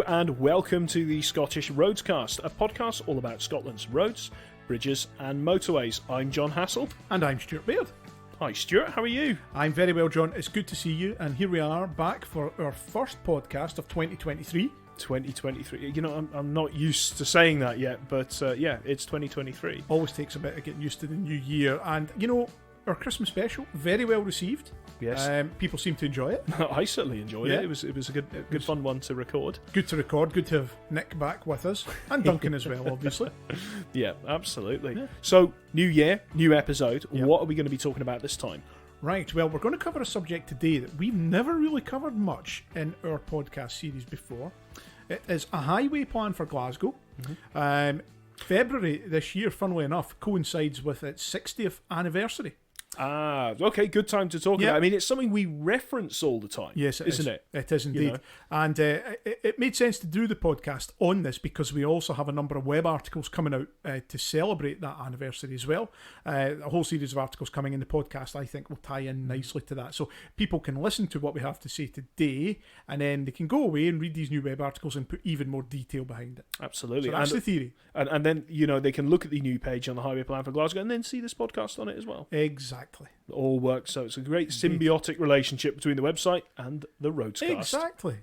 and welcome to the Scottish Roadscast, a podcast all about Scotland's roads, bridges and motorways. I'm John Hassel. And I'm Stuart Baird. Hi Stuart, how are you? I'm very well, John. It's good to see you, and here we are back for our first podcast of 2023. 2023. You know, I'm not used to saying that yet, but yeah, it's 2023. Always takes a bit of getting used to the new year, and you know, our Christmas special, very well received. Yes. People seem to enjoy it. I certainly enjoyed it. It was a good fun one to record. Good to record, good to have Nick back with us, and Duncan as well, obviously. Yeah, absolutely. Yeah. So, new year, new episode. Yep. What are we going to be talking about this time? Right, well, we're going to cover a subject today that we've never really covered much in our podcast series before. It is a highway plan for Glasgow. Mm-hmm. February this year, funnily enough, coincides with its 60th anniversary. Ah, okay, good time to talk about. I mean, it's something we reference all the time. Yes, isn't it? It is indeed. You know? And it made sense to do the podcast on this because we also have a number of web articles coming out to celebrate that anniversary as well. A whole series of articles coming in the podcast, I think, will tie in nicely to that. So people can listen to what we have to say today, and then they can go away and read these new web articles and put even more detail behind it. Absolutely. So that's the theory. And then, you know, they can look at the new page on the Highway Plan for Glasgow and then see this podcast on it as well. Exactly. It all works, so it's a great symbiotic relationship between the website and the Roadscast. Exactly.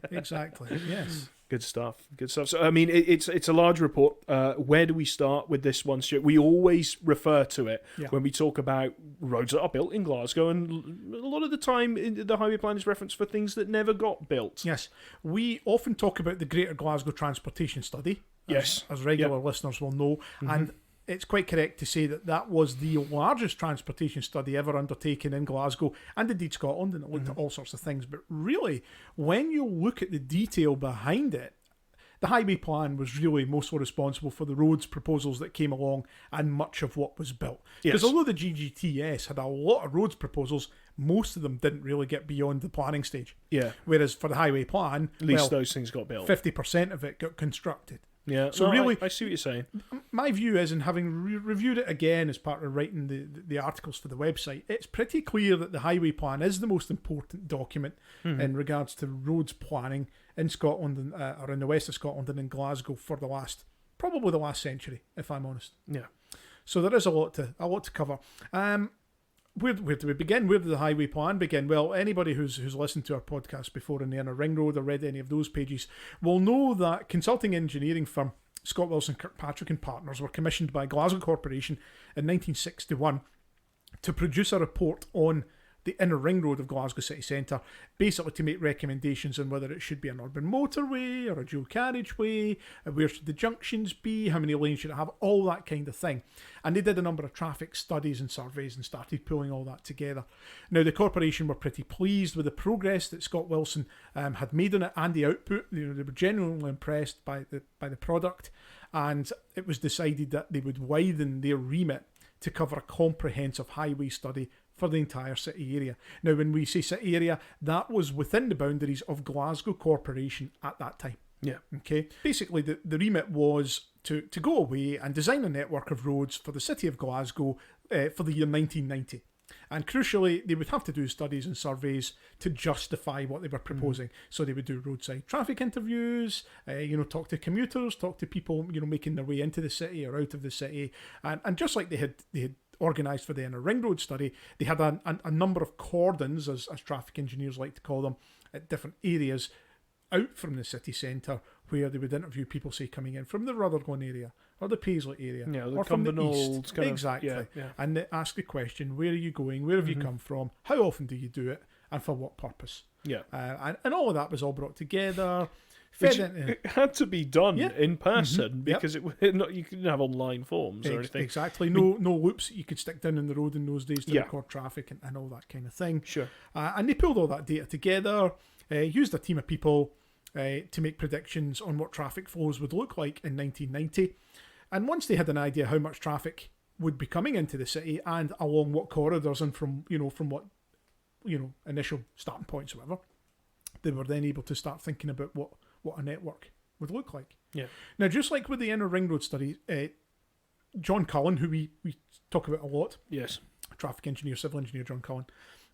Yes. Good stuff. So, I mean, it's a large report. Where do we start with this one, Stuart? We always refer to it when we talk about roads that are built in Glasgow, and a lot of the time the Highway Plan is referenced for things that never got built. Yes. We often talk about the Greater Glasgow Transportation Study, as regular listeners will know, and it's quite correct to say that that was the largest transportation study ever undertaken in Glasgow and indeed Scotland, and it looked at all sorts of things. But really, when you look at the detail behind it, the highway plan was really mostly responsible for the roads proposals that came along and much of what was built. Because although the GGTS had a lot of roads proposals, most of them didn't really get beyond the planning stage. Yeah. Whereas for the highway plan, at least those things got built. 50% of it got constructed. Yeah, so really, I see what you're saying. My view is, in having reviewed it again as part of writing the articles for the website, it's pretty clear that the highway plan is the most important document in regards to roads planning in Scotland or in the west of Scotland and in Glasgow for probably the last century, if I'm honest. Yeah. So there is a lot to cover. Where do we begin? Where did the highway plan begin? Well, anybody who's listened to our podcast before in the Inner Ring Road or read any of those pages will know that consulting engineering firm Scott Wilson Kirkpatrick Partners were commissioned by Glasgow Corporation in 1961 to produce a report on the Inner Ring Road of Glasgow City Centre, basically to make recommendations on whether it should be an urban motorway or a dual carriageway, where should the junctions be, how many lanes should it have, all that kind of thing. And they did a number of traffic studies and surveys and started pulling all that together. Now, the corporation were pretty pleased with the progress that Scott Wilson had made on it and the output. You know, they were genuinely impressed by the product, and it was decided that they would widen their remit to cover a comprehensive highway study for the entire city area. Now, when we say city area, that was within the boundaries of Glasgow Corporation at that time. Yeah. Okay. Basically, the remit was to go away and design a network of roads for the city of Glasgow for the year 1990. And crucially, they would have to do studies and surveys to justify what they were proposing. So they would do roadside traffic interviews, talk to commuters, talk to people, making their way into the city or out of the city. And just like they had organised for the Inner Ring Road study, they had a number of cordons, as traffic engineers like to call them, at different areas out from the city centre, where they would interview people, say, coming in from the Rutherglen area or the Paisley area, or from the east. Exactly. And they ask the question, where are you going? Where have you come from? How often do you do it? And for what purpose? Yeah. And all of that was all brought together. It had to be done in person because you couldn't have online forms or anything. Exactly. No loops that you could stick down in the road in those days to record traffic and all that kind of thing. Sure. And they pulled all that data together, used a team of people to make predictions on what traffic flows would look like in 1990. And once they had an idea how much traffic would be coming into the city and along what corridors and from what initial starting points or whatever, they were then able to start thinking about what a network would look like. Yeah. Now, just like with the Inner Ring Road study, John Cullen, who we talk about a lot, traffic engineer, civil engineer John Cullen,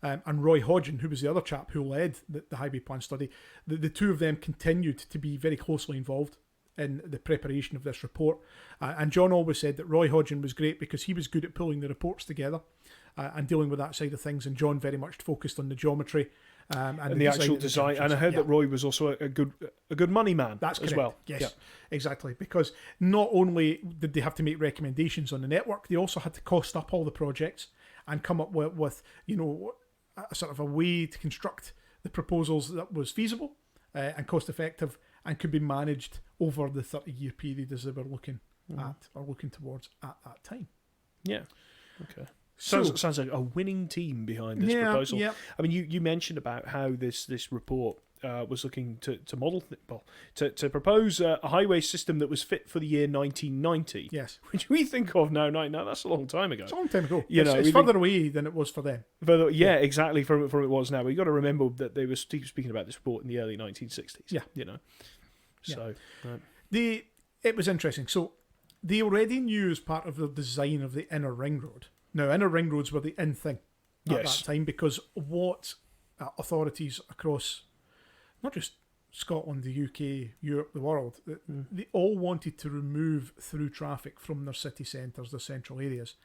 and Roy Hodgin, who was the other chap who led the highway plan study, the two of them continued to be very closely involved in the preparation of this report. And John always said that Roy Hodgin was great because he was good at pulling the reports together and dealing with that side of things, and John very much focused on the geometry and the actual design. And I heard that Roy was also a good money man. That's correct. As well. Yes, exactly. Because not only did they have to make recommendations on the network, they also had to cost up all the projects and come up with a sort of a way to construct the proposals that was feasible and cost effective and could be managed over the 30-year period as they were looking at or looking towards at that time. Yeah. Okay. Sounds like a winning team behind this proposal. Yeah. I mean, you mentioned about how this report was looking to model, to propose a highway system that was fit for the year 1990. Yes. Which we think of now, that's a long time ago. It's a long time ago. It's further away than it was for them. Exactly, from it was now. But you've got to remember that they were speaking about this report in the early 1960s. Yeah. So, it was interesting. So they already knew as part of the design of the inner ring road. Now, inner ring roads were the in thing at that time because what authorities across not just Scotland, the UK, Europe, the world, they all wanted to remove through traffic from their city centres, their central areas.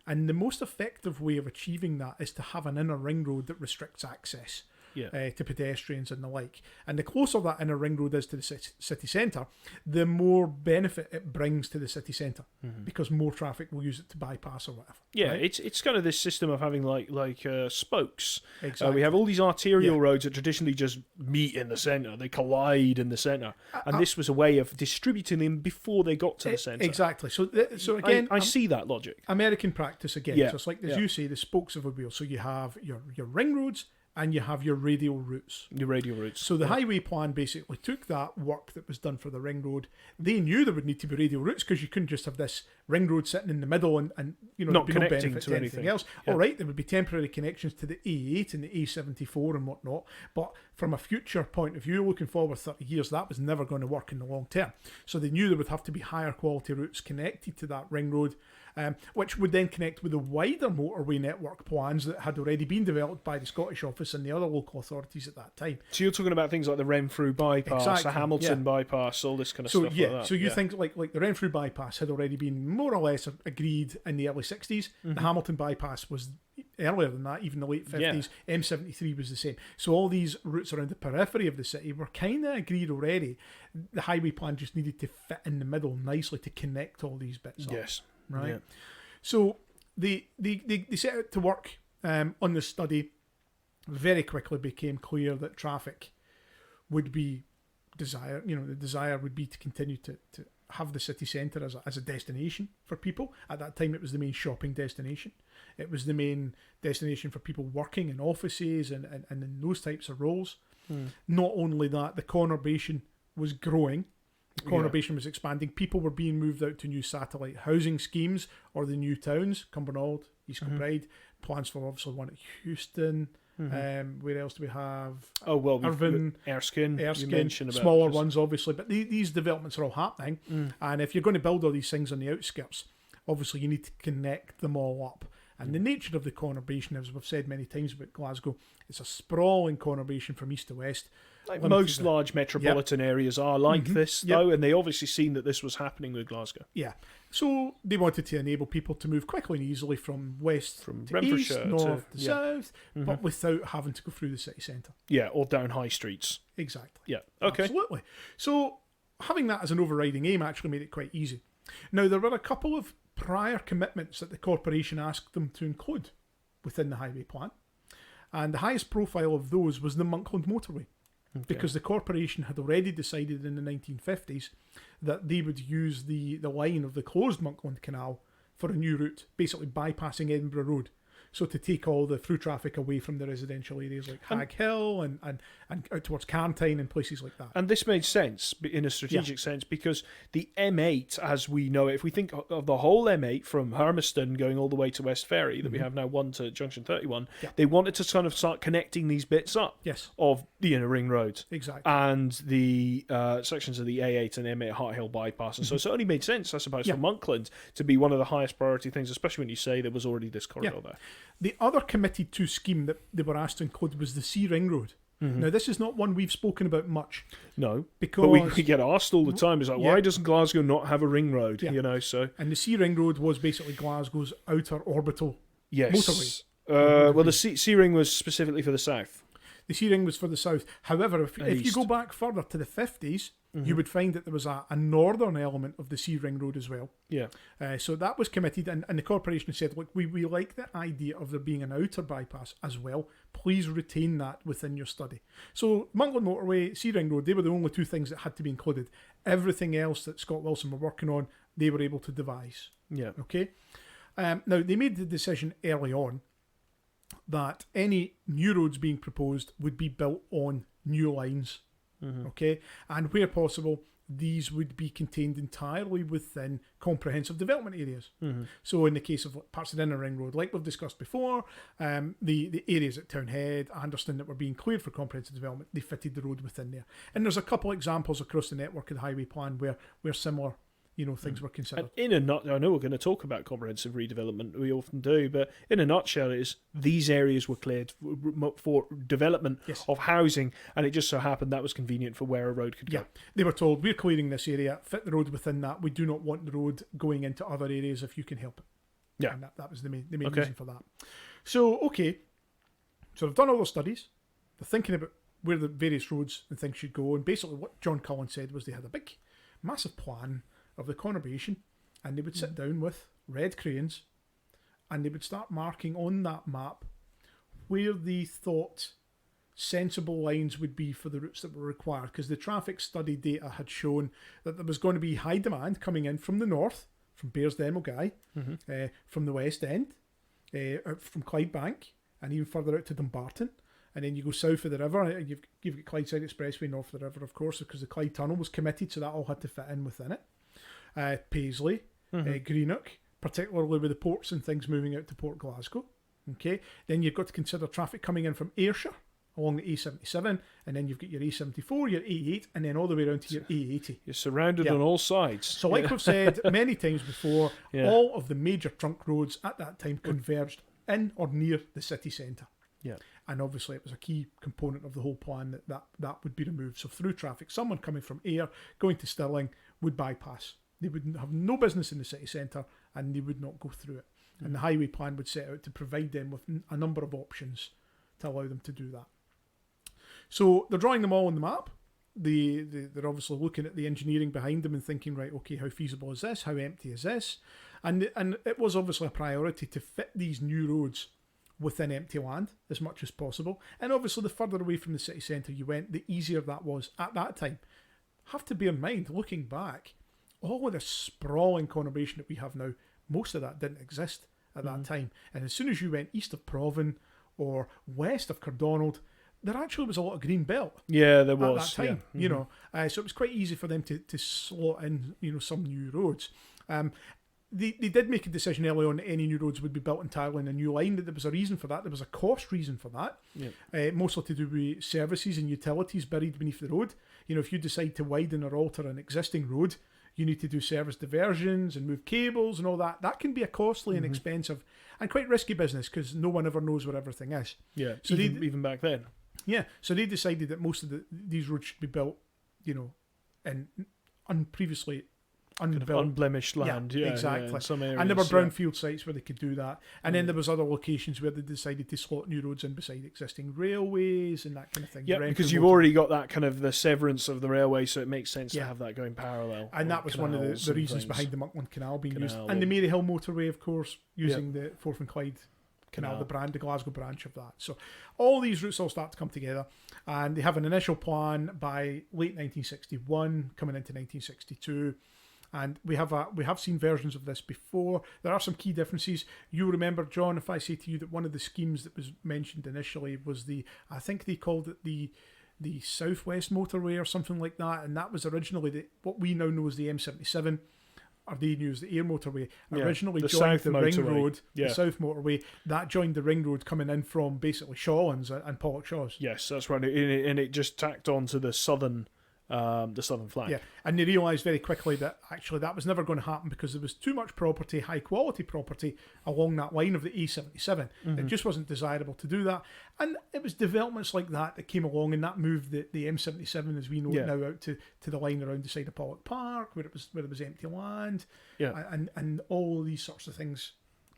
And the most effective way of achieving that is to have an inner ring road that restricts access to pedestrians and the like. And the closer that inner ring road is to the city centre, the more benefit it brings to the city centre because more traffic will use it to bypass or whatever. Yeah, right? it's kind of this system of having like spokes. Exactly. We have all these arterial roads that traditionally just meet in the centre. They collide in the centre. And this was a way of distributing them before they got to the centre. Exactly. So again, I see that logic. American practice again. Yeah. So it's like, as you say, the spokes of a wheel. So you have your ring roads, and you have your radial routes. So the highway plan basically took that work that was done for the ring road. They knew there would need to be radial routes because you couldn't just have this ring road sitting in the middle and not there'd be connecting no benefit to anything else. Yeah. All right, there would be temporary connections to the A8 and the A74 and whatnot, but from a future point of view, looking forward 30 years, that was never going to work in the long term. So they knew there would have to be higher quality routes connected to that ring road, which would then connect with the wider motorway network plans that had already been developed by the Scottish Office and the other local authorities at that time. So you're talking about things like the Renfrew bypass, the Hamilton bypass, all this kind of stuff like that. So you think like the Renfrew bypass had already been more or less agreed in the early 60s. The Hamilton bypass was earlier than that, even the late 50s. M73 was the same. So all these routes around the periphery of the city were kind of agreed already. The highway plan just needed to fit in the middle nicely to connect all these bits up. Yes. Right. Yeah. So they set out to work on this study. Very quickly became clear that traffic would be desired. The desire would be to continue to have the city centre as a destination for people. At that time, it was the main shopping destination. It was the main destination for people working in offices and in those types of roles. Not only that, the conurbation was growing. The conurbation was expanding. People were being moved out to new satellite housing schemes or the new towns, Cumbernauld, East Kilbride. Plans for obviously one at Houston. Where else do we have? Oh, well, Irvine, Erskine. You mentioned about smaller ones, obviously. But these developments are all happening. And if you're going to build all these things on the outskirts, obviously you need to connect them all up. And the nature of the conurbation, as we've said many times about Glasgow, it's a sprawling conurbation from east to west. Like most large metropolitan areas are like this, though, and they obviously seen that this was happening with Glasgow. Yeah. So they wanted to enable people to move quickly and easily from west to east, north to south, but without having to go through the city centre. Yeah, or down high streets. Exactly. Yeah, okay. Absolutely. So having that as an overriding aim actually made it quite easy. Now, there were a couple of prior commitments that the corporation asked them to include within the highway plan, and the highest profile of those was the Monkland motorway. Because the corporation had already decided in the 1950s that they would use the line of the closed Monkland Canal for a new route, basically bypassing Edinburgh Road. So to take all the through traffic away from the residential areas like Hag Hill and out towards Carntine and places like that. And this made sense in a strategic sense because the M8, as we know it, if we think of the whole M8 from Hermiston going all the way to West Ferry that we have now, 1 to Junction 31, they wanted to kind of start connecting these bits up of the inner ring roads. Exactly. And the sections of the A8 and M8 Hart Hill bypass. And so it only made sense, I suppose, for Monkland to be one of the highest priority things, especially when you say there was already this corridor there. The other committed to scheme that they were asked to include was the Sea Ring Road. Now, this is not one we've spoken about much. No, because but we get asked all the time. It's like, Yeah. why doesn't Glasgow not have a ring road? Yeah. You know, so And the Sea Ring Road was basically Glasgow's outer orbital yes. motorway. Well, the sea ring was specifically for the south. The Sea Ring was for the south. However, if you go back further to the 50s, you would find that there was a northern element of the Sea Ring Road as well. Yeah. So that was committed, and the corporation said, look, we like the idea of there being an outer bypass as well. Please retain that within your study. So Monkland Motorway, Sea Ring Road, they were the only two things that had to be included. Everything else that Scott Wilson were working on, they were able to devise. Yeah. Okay. Now, they made the decision early on that any new roads being proposed would be built on new lines. Okay, and where possible, these would be contained entirely within comprehensive development areas. So in the case of parts of the Inner Ring Road, like we've discussed before, the areas at Townhead, Anderston, that were being cleared for comprehensive development, they fitted the road within there. And there's a couple of examples across the network of the highway plan where similar things were considered. And in a nutshell, I know we're going to talk about comprehensive redevelopment, we often do, but in a nutshell, it is these areas were cleared for development of housing, and it just so happened that was convenient for where a road could go. Yeah, they were told, we're clearing this area, fit the road within that. We do not want the road going into other areas if you can help it. Yeah. And that was the main reason for that. So, okay, so they've done all those studies. They're thinking about where the various roads and things should go, and basically what John Cullen said was they had a big, massive plan of the conurbation, and they would sit down with red crayons and they would start marking on that map where they thought sensible lines would be for the routes that were required, because the traffic study data had shown that there was going to be high demand coming in from the north, from Bearsden Mulgai, from the West End, from Clydebank, and even further out to Dumbarton. And then you go south of the river, and you've got Clydeside Expressway north of the river, of course, because the Clyde Tunnel was committed, so that all had to fit in within it. Paisley, Greenock, particularly with the ports and things moving out to Port Glasgow. Okay, then you've got to consider traffic coming in from Ayrshire along the A77, and then you've got your A74, your A8, and then all the way around to your A80. You're surrounded on all sides. So like we've said many times before, all of the major trunk roads at that time converged in or near the city centre. Yeah. And obviously it was a key component of the whole plan that would be removed. So through traffic, someone coming from Ayr going to Stirling would bypass. They would have no business in the city centre, and they would not go through it. And the highway plan would set out to provide them with a number of options to allow them to do that. So they're drawing them all on the map. They're obviously looking at the engineering behind them and thinking, right, okay, how feasible is this? How empty is this? And it was obviously a priority to fit these new roads within empty land as much as possible. And obviously the further away from the city centre you went, the easier that was at that time. Have to bear in mind, looking back, all of the sprawling conurbation that we have now, most of that didn't exist at that time. And as soon as you went east of Provan or west of Cardonald, there actually was a lot of green belt. Yeah, there was at that time. You know, so it was quite easy for them to slot in, some new roads. They did make a decision early on that any new roads would be built entirely in a new line. That there was a reason for that. There was a cost reason for that. Mostly to do with services and utilities buried beneath the road. If you decide to widen or alter an existing road, you need to do service diversions and move cables and all that. That can be a costly and expensive and quite risky business, because no one ever knows where everything is. Yeah, so even back then. Yeah, so they decided that most of these roads should be built, in previously unbuilt, kind of unblemished land. Yeah, exactly. In some areas, and there were brownfield sites where they could do that, and then there was other locations where they decided to slot new roads in beside existing railways and that kind of thing. Yeah, because you've already got that kind of the severance of the railway, so it makes sense to have that going parallel. And that was one of the reasons behind the Muckland Canal being used, and the Maryhill motorway, of course, using the Forth and Clyde Canal, the Glasgow branch of that. So all these routes all start to come together, and they have an initial plan by late 1961, coming into 1962. And we have seen versions of this before. There are some key differences. You remember, John, if I say to you that one of the schemes that was mentioned initially was I think they called it the Southwest Motorway or something like that, and that was originally what we now know as the M77, or they knew as the Air Motorway. Originally the joined South the Motorway. Ring Road, the South Motorway. That joined the Ring Road coming in from basically Shawlands and Pollock Shaws. Yes, that's right. And it just tacked on to the southern the southern flank. Yeah, and they realised very quickly that actually that was never going to happen because there was too much property, high quality property, along that line of the A77. It just wasn't desirable to do that. And it was developments like that that came along and that moved the M77 as we know it now out to the line around the side of Pollock Park where it was empty land. Yeah. And all of these sorts of things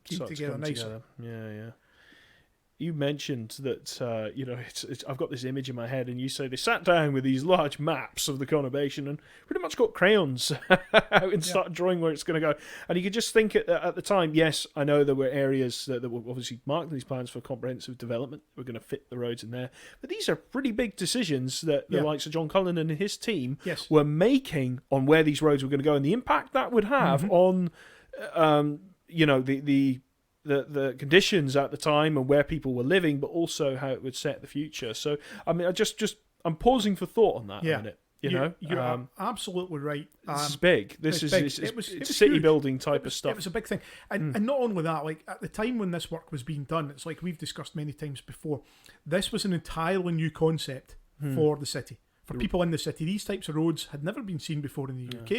came together nicely. Yeah. You mentioned that, I've got this image in my head, and you say they sat down with these large maps of the conurbation and pretty much got crayons out and started drawing where it's going to go. And you could just think at the time, yes, I know there were areas that were obviously marked these plans for comprehensive development. We're going to fit the roads in there. But these are pretty big decisions that the likes of John Cullen and his team were making on where these roads were going to go and the impact that would have on, the conditions at the time and where people were living, but also how it would set the future. So, I mean, I'm pausing for thought on that a minute. You're absolutely right. This is big. This is big. It's city huge. building type of stuff. It was a big thing. And not only that, like at the time when this work was being done, it's like we've discussed many times before, this was an entirely new concept for the city. For people in the city, these types of roads had never been seen before in the UK.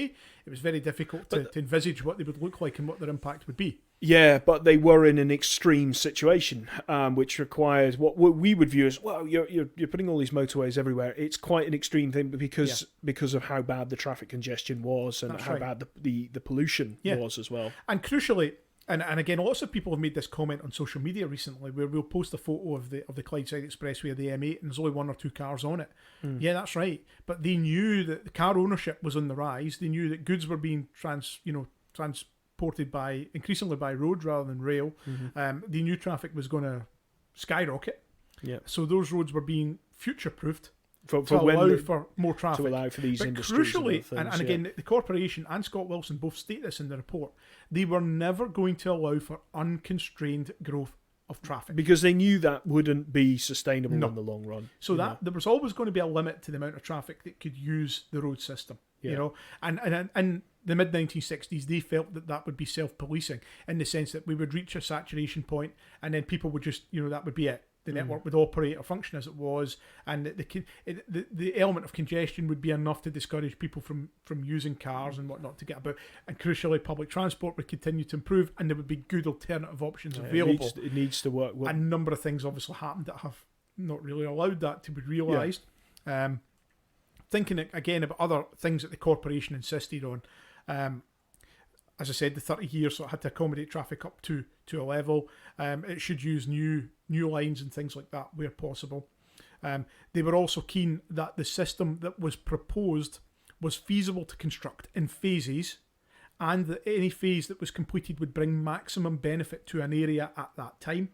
It was very difficult to envisage what they would look like and what their impact would be. Yeah, but they were in an extreme situation, which required what we would view as, well, you're putting all these motorways everywhere. It's quite an extreme thing because of how bad the traffic congestion was and bad the pollution was as well. And crucially, and again, lots of people have made this comment on social media recently, where we'll post a photo of the Clydeside Expressway of the M8, and there's only one or two cars on it. Yeah, that's right. But they knew that the car ownership was on the rise. They knew that goods were being transported increasingly by road rather than rail. They knew traffic was going to skyrocket. Yeah. So those roads were being future-proofed. To allow for more traffic. To allow for these but industries. Crucially, and again, the corporation and Scott Wilson both state this in the report, they were never going to allow for unconstrained growth of traffic. Because they knew that wouldn't be sustainable in the long run. So there was always going to be a limit to the amount of traffic that could use the road system. And in the mid-1960s, they felt that would be self-policing in the sense that we would reach a saturation point and then people would just, that would be it. The network would operate or function as it was, and the element of congestion would be enough to discourage people from using cars and whatnot to get about. And crucially, public transport would continue to improve, and there would be good alternative options available. It needs to work well. A number of things obviously happened that have not really allowed that to be realised. Thinking again about other things that the corporation insisted on. As I said, the 30 years, so it had to accommodate traffic up to a level. It should use new lines and things like that where possible. They were also keen that the system that was proposed was feasible to construct in phases, and that any phase that was completed would bring maximum benefit to an area at that time.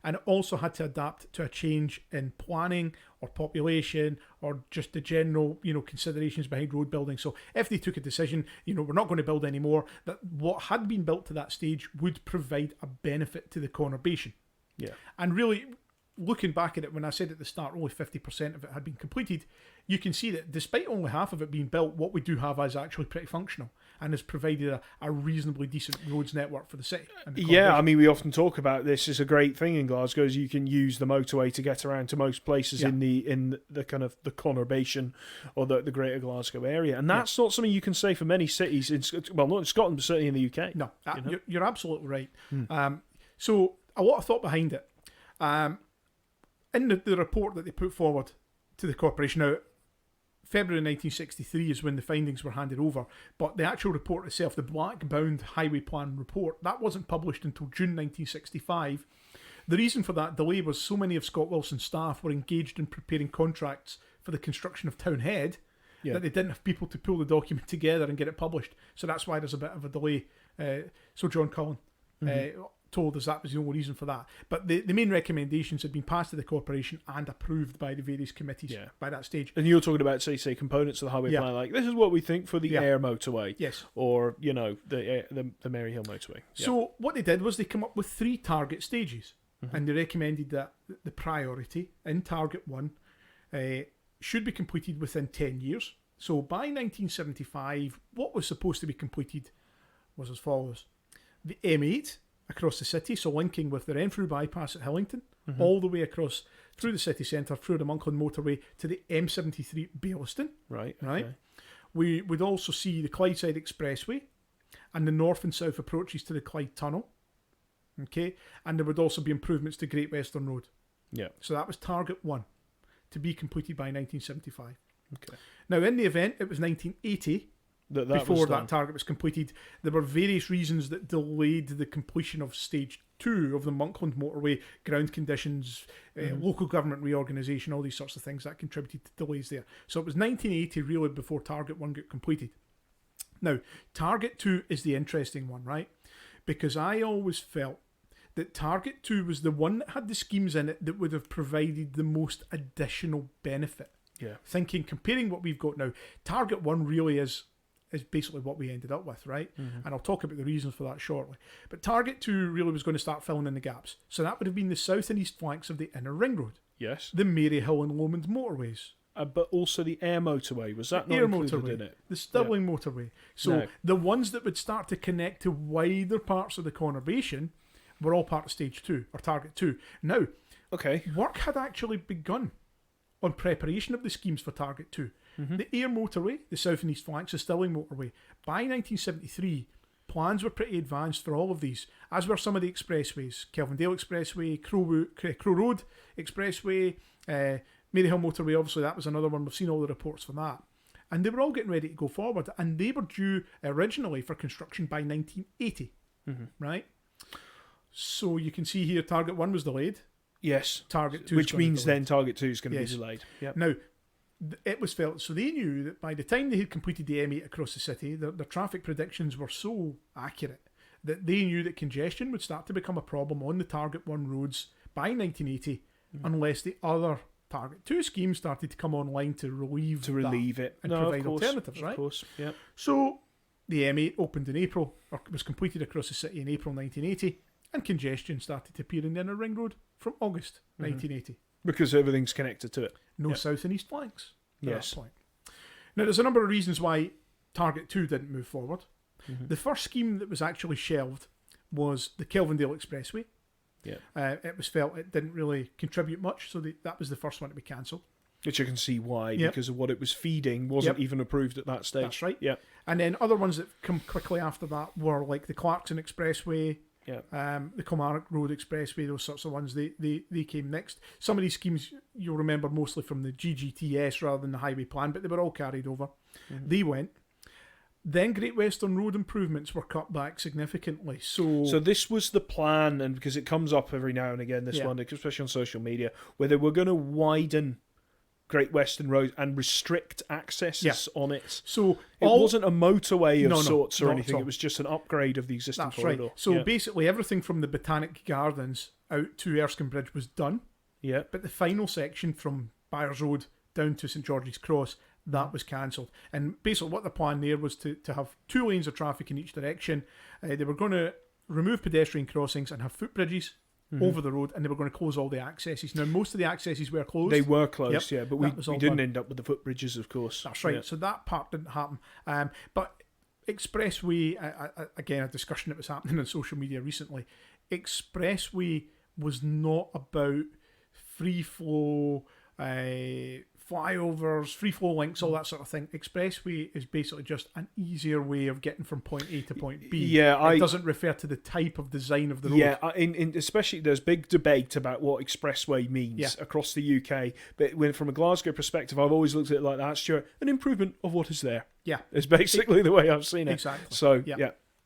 And it also had to adapt to a change in planning or population or just the general, considerations behind road building. So if they took a decision, we're not going to build anymore, that what had been built to that stage would provide a benefit to the conurbation. Yeah. And really, looking back at it, when I said at the start only 50% of it had been completed, you can see that despite only half of it being built, what we do have is actually pretty functional and has provided a reasonably decent roads network for the city. Yeah, I mean, we often talk about this is a great thing in Glasgow, is you can use the motorway to get around to most places in the kind of the conurbation or the greater Glasgow area. And that's not something you can say for many cities, not in Scotland, but certainly in the UK. No, you're absolutely right. So a lot of thought behind it. In the report that they put forward to the corporation, now February 1963 is when the findings were handed over, but the actual report itself, the black-bound highway plan report, that wasn't published until June 1965. The reason for that delay was so many of Scott Wilson's staff were engaged in preparing contracts for the construction of Town Head that they didn't have people to pull the document together and get it published. So that's why there's a bit of a delay. So John Cullen told us that was the only reason for that. But the main recommendations had been passed to the corporation and approved by the various committees by that stage. And you're talking about, say components of the highway plan, like this is what we think for the Ayr motorway. Yes. Or, the Maryhill motorway. So what they did was they come up with 3 target stages. And they recommended that the priority in target 1 should be completed within 10 years. So by 1975, what was supposed to be completed was as follows. The M8 across the city, so linking with the Renfrew bypass at Hillington, all the way across through the city centre, through the Monkland motorway to the M73 Baillieston. Right. Okay. We would also see the Clydeside Expressway and the north and south approaches to the Clyde Tunnel. Okay, and there would also be improvements to Great Western Road. Yeah. So that was target 1, to be completed by 1975. Okay. Now, in the event, it was 1980 before that target was completed. There were various reasons that delayed the completion of stage 2 of the Monkland motorway, ground conditions, local government reorganisation, all these sorts of things that contributed to delays there. So it was 1980 really before target 1 got completed. Now, target 2 is the interesting one, right? Because I always felt that target 2 was the one that had the schemes in it that would have provided the most additional benefit. Yeah. Comparing what we've got now, target 1 really is basically what we ended up with, right? And I'll talk about the reasons for that shortly. But target 2 really was going to start filling in the gaps. So that would have been the south and east flanks of the inner ring road. Yes. The Maryhill and Lomond motorways. But also the air motorway. Was that not air included motorway, in it? the Stirling motorway. So the ones that would start to connect to wider parts of the conurbation were all part of stage 2 or target 2. Now, work had actually begun on preparation of the schemes for target 2. The air motorway, the south and east flanks, the Stirling motorway. By 1973, plans were pretty advanced for all of these, as were some of the expressways. Kelvindale Expressway, Crow Road Expressway, Maryhill motorway, obviously that was another one. We've seen all the reports for that. And they were all getting ready to go forward, and they were due originally for construction by 1980, right? So you can see here target 1 was delayed. Yes. Target 2 which means then target 2 is going to be delayed. Yep. Now, it was felt, so they knew that by the time they had completed the M8 across the city, their traffic predictions were so accurate that they knew that congestion would start to become a problem on the target 1 roads by 1980 unless the other target 2 schemes started to come online to relieve it and provide alternatives, right? Of course, yeah. So the M8 opened in April, or was completed across the city in April 1980, and congestion started to appear in the inner ring road from August 1980. Because everything's connected to it. No south and east flanks at Yes. that point. Now, there's a number of reasons why target 2 didn't move forward. The first scheme that was actually shelved was the Kelvindale Expressway. Yeah. It was felt it didn't really contribute much, so that was the first one to be cancelled. Which you can see why, because of what it was feeding wasn't even approved at that stage. That's right. Yeah. And then other ones that come quickly after that were like the Clarkson Expressway, the Kilmarnock Road Expressway, those sorts of ones. They came next. Some of these schemes you'll remember mostly from the GGTS rather than the highway plan, but they were all carried over. They went. Then Great Western Road improvements were cut back significantly. So this was the plan, and because it comes up every now and again, this one, especially on social media, where they were going to widen Great Western Road and restrict accesses on it. So it wasn't a motorway of sorts or anything. It was just an upgrade of the existing corridor. Right. So basically everything from the Botanic Gardens out to Erskine Bridge was done. Yeah. But the final section from Byres Road down to St George's Cross, that was cancelled. And basically what the plan there was to have 2 lanes of traffic in each direction. They were going to remove pedestrian crossings and have footbridges over the road, and they were going to close all the accesses. Now, most of the accesses were closed. They were closed, but we didn't end up with the footbridges, of course. That's right. So that part didn't happen. But Expressway, again, a discussion that was happening on social media recently, Expressway was not about free flow, flyovers, free flow links, all that sort of thing. Expressway is basically just an easier way of getting from point A to point B. Yeah, it doesn't refer to the type of design of the road. Yeah, especially there's big debate about what expressway means across the UK. But from a Glasgow perspective, I've always looked at it like that, Stuart. An improvement of what is there. Yeah, it's basically the way I've seen it. Exactly. So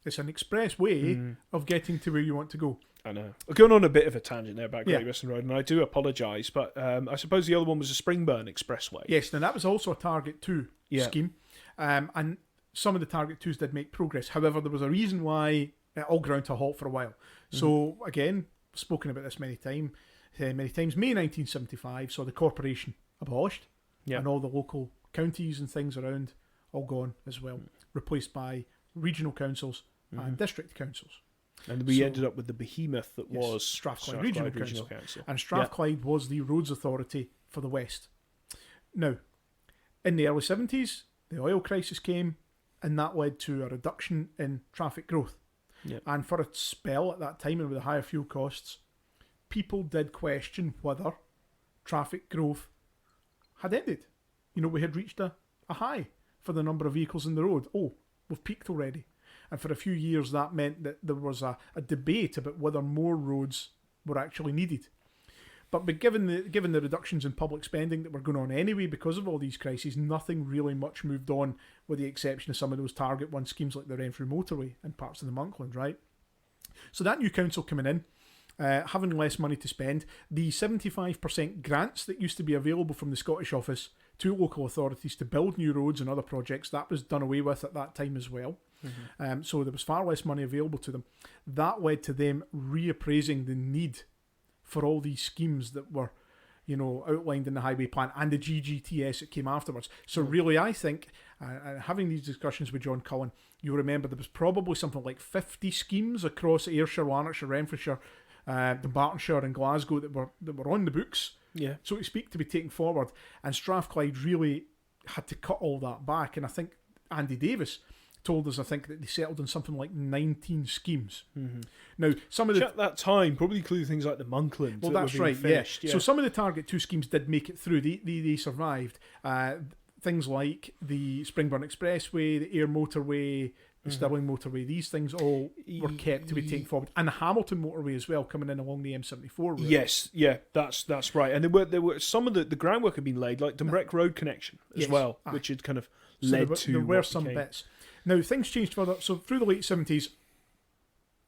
it's an express way of getting to where you want to go. I know. We're going on a bit of a tangent there about Great Western Road, and I do apologise, but I suppose the other one was the Springburn Expressway. Yes, now that was also a Target 2 scheme, and some of the Target 2s did make progress. However, there was a reason why it all ground to a halt for a while. So, again, spoken about this many times, May 1975 saw the corporation abolished, and all the local counties and things around all gone as well, replaced by regional councils and district councils. And we ended up with the behemoth that was Strathclyde Regional Council. And Strathclyde was the roads authority for the West. Now, in the early 70s, the oil crisis came, and that led to a reduction in traffic growth. Yep. And for a spell at that time, and with the higher fuel costs, people did question whether traffic growth had ended. We had reached a high for the number of vehicles in the road. Oh, we've peaked already. And for a few years, that meant that there was a debate about whether more roads were actually needed. But given the reductions in public spending that were going on anyway because of all these crises, nothing really much moved on, with the exception of some of those Target 1 schemes like the Renfrew motorway and parts of the Monkland, right? So that new council coming in, having less money to spend, the 75% grants that used to be available from the Scottish Office to local authorities to build new roads and other projects, that was done away with at that time as well. Mm-hmm. So there was far less money available to them. That led to them reappraising the need for all these schemes that were, outlined in the highway plan and the GGTS that came afterwards. So really, I think, having these discussions with John Cullen, you'll remember there was probably something like 50 schemes across Ayrshire, Lanarkshire, Renfrewshire, Dumbartonshire and Glasgow that were on the books, so to speak, to be taken forward. And Strathclyde really had to cut all that back. And I think Andy Davis told us, that they settled on something like 19 schemes. Mm-hmm. Now, some of at that time probably include things like the Monkland. Well, that's right. Finished, yeah. So some of the Target 2 schemes did make it through. They survived. Things like the Springburn Expressway, the Ayr Motorway, the Stirling Motorway. These things all were kept to be taken forward, and the Hamilton Motorway as well, coming in along the M74 route. Yes, yeah, that's right. And there were some of the groundwork had been laid, like Dumbreck Road connection as well, which had kind of led to. There were some bits. Now, things changed further. So through the late 70s,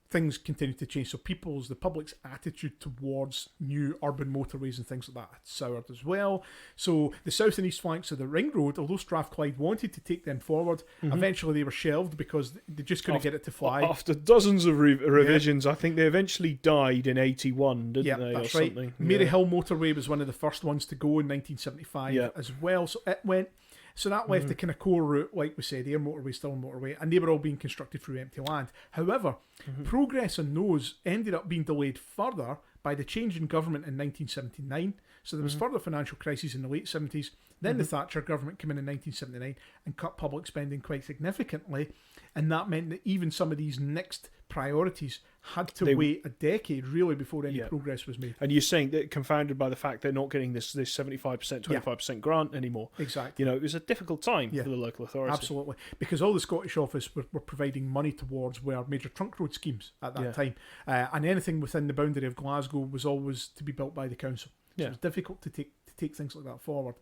things continued to change. So the public's attitude towards new urban motorways and things like that had soured as well. So the south and east flanks of the Ring Road, although Strathclyde wanted to take them forward, eventually they were shelved because they just couldn't get it to fly. After dozens of revisions, I think they eventually died in 81, didn't they? That's or right. Something? Maryhill Motorway was one of the first ones to go in 1975 as well. So it went. So that left the kind of core route, like we said, Ayr Motorway, Stirling Motorway, and they were all being constructed through empty land. However, progress on those ended up being delayed further by the change in government in 1979. So there was further financial crisis in the late 70s. Then the Thatcher government came in 1979 and cut public spending quite significantly. And that meant that even some of these next priorities had to wait a decade, really, before any progress was made. And you're saying that confounded by the fact they're not getting this 75%, 25% grant anymore. Exactly. It was a difficult time for the local authority. Absolutely. Because all the Scottish Office were providing money towards were major trunk road schemes at that time. And anything within the boundary of Glasgow was always to be built by the council. So it was difficult to take things like that forward.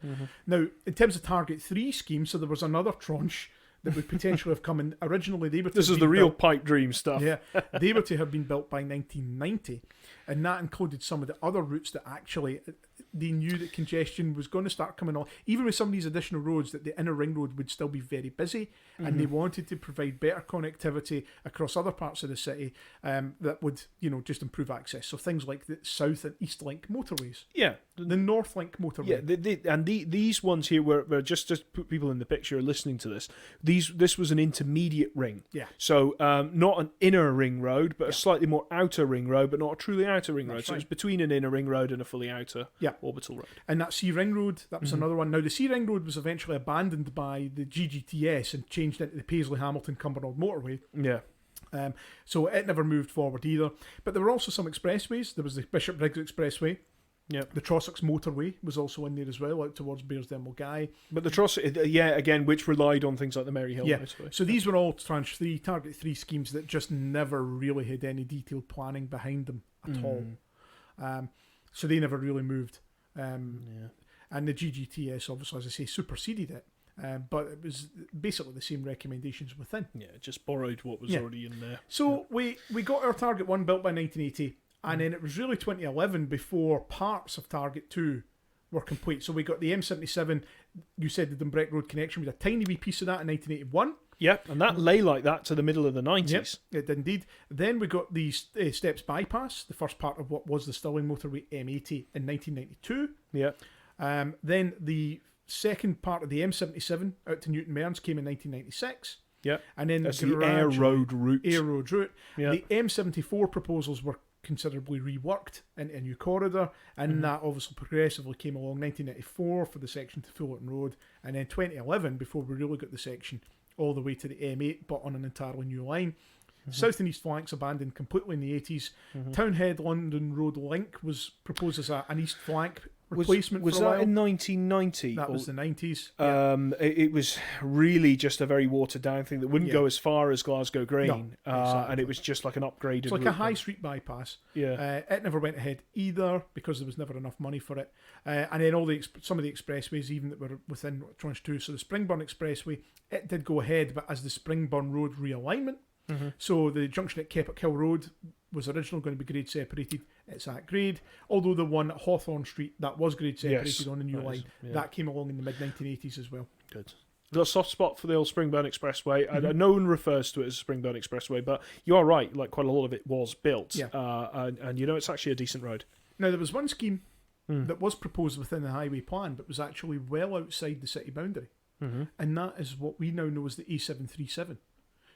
Now, in terms of Target 3 schemes, so there was another tranche that would potentially have come in. Originally, they were. This is the real pipe dream stuff. Yeah, they were to have been built by 1990, and that included some of the other routes that actually they knew that congestion was going to start coming on. Even with some of these additional roads, that the inner ring road would still be very busy, and they wanted to provide better connectivity across other parts of the city that would, just improve access. So things like the South and East Link motorways. Yeah. The North Link motorway. Yeah, these ones here were just to put people in the picture listening to this. This was an intermediate ring. Yeah. So not an inner ring road, but a slightly more outer ring road, but not a truly outer ring road. That's So right. it's between an inner ring road and a fully outer orbital road. And that Sea Ring Road, that was another one. Now, the Sea Ring Road was eventually abandoned by the GGTS and changed into the Paisley-Hamilton-Cumbernauld Motorway. Yeah. So it never moved forward either. But there were also some expressways. There was the Bishop Briggs Expressway. Yep. The Trossachs Motorway was also in there as well, out towards Bearsden Mulgai. But the Trossachs, again, which relied on things like the Maryhill Motorway. So these were all Tranche 3, Target 3 schemes that just never really had any detailed planning behind them at all. So they never really moved. And the GGTS, obviously, as I say, superseded it. But it was basically the same recommendations within. Yeah, just borrowed what was already in there. So we got our Target 1 built by 1980, and then it was really 2011 before parts of Target 2 were complete. So we got the M77, you said the Dumbreck Road connection, with a tiny wee piece of that in 1981. Yep, and that lay like that to the middle of the 90s. Yep, it did indeed. Then we got the Steps Bypass, the first part of what was the Stirling Motorway M80 in 1992. Yeah. Then the second part of the M77 out to Newton Mearns came in 1996. Yeah. And then that's the Ayr Road route. Ayr Road route. Yeah. The M74 proposals were considerably reworked into a new corridor, and that obviously progressively came along 1994 for the section to Fullerton Road, and then 2011 before we really got the section all the way to the M8, but on an entirely new line. South and east flanks abandoned completely in the 80s. Townhead London Road Link was proposed as an east flank replacement was for a while. that in 1990? That was the 90s. It was really just a very watered down thing that wouldn't Yeah. go as far as Glasgow Green, No, exactly. and it was just like an upgraded. It's like a route. high street bypass. Yeah. It never went ahead either because there was never enough money for it. And then some of the expressways, even that were within Tranche 2, so the Springburn Expressway, it did go ahead, but as the Springburn Road realignment. So the junction at Keppock Hill Road was originally going to be grade separated. It's at grade. Although the one at Hawthorne Street, that was grade separated on the new line. That came along in the mid-1980s as well. Good. Got a soft spot for the old Springburn Expressway. No one refers to it as Springburn Expressway, but you are right. Like quite a lot of it was built, and it's actually a decent road. Now there was one scheme that was proposed within the highway plan, but was actually well outside the city boundary, and that is what we now know as the A737.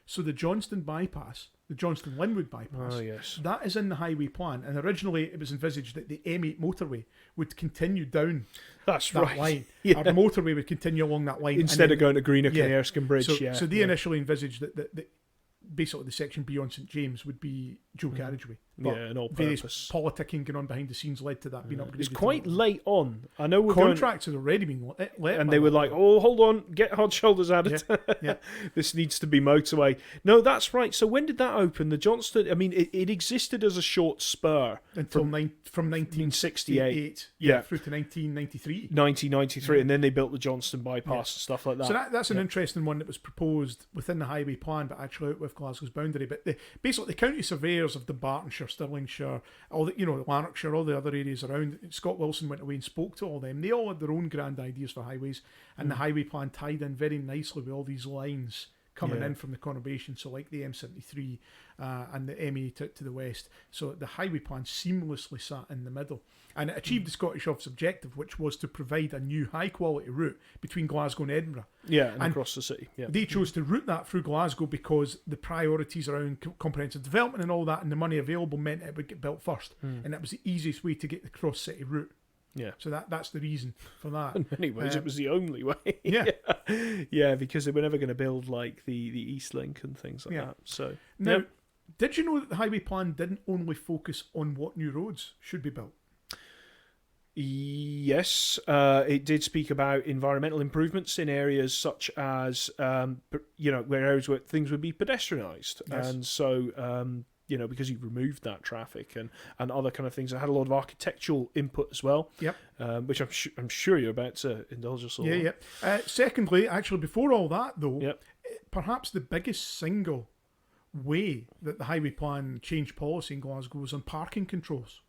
So the Johnston bypass, the Johnston Linwood bypass, that is in the highway plan, and originally it was envisaged that the M8 motorway would continue down that line. Or the motorway would continue along that line instead of going to Greenock and Erskine Bridge. So they initially envisaged that basically the section beyond St James would be dual carriageway. But an all various purpose politicking going on behind the scenes led to that being upgraded. It's quite late on. I know contracts had already been let, and they were like, "Oh, hold on, get hard shoulders out of it. This needs to be motorway." No, that's right. So when did that open? The Johnston. I mean, it existed as a short spur until from 1968, through to 1993. 1993, and then they built the Johnston bypass and stuff like that. So that's an interesting one that was proposed within the highway plan, but actually out with Glasgow's boundary. But basically, the county surveyors of Dumbartonshire, Stirlingshire, all the Lanarkshire, all the other areas around. Scott Wilson went away and spoke to all them. They all had their own grand ideas for highways, and the highway plan tied in very nicely with all these lines coming in from the conurbation. So like the M73 and the M8 to the west. So the highway plan seamlessly sat in the middle, and it achieved the Scottish Office objective, which was to provide a new high quality route between Glasgow and Edinburgh. And across the city. Yeah. They chose to route that through Glasgow because the priorities around comprehensive development and all that, and the money available meant it would get built first, and that was the easiest way to get the cross city route. Yeah. So that's the reason for that. In many ways, it was the only way. Because they were never going to build like the East Link and things like that. So now, did you know that the highway plan didn't only focus on what new roads should be built? Yes, it did speak about environmental improvements in areas such as where things would be pedestrianised, and so because you removed that traffic and other kind of things. I had a lot of architectural input as well. Yep. Which I'm sure you're about to indulge us all. Yeah. Secondly, actually, before all that though, perhaps the biggest single way that the highway plan changed policy in Glasgow was on parking controls.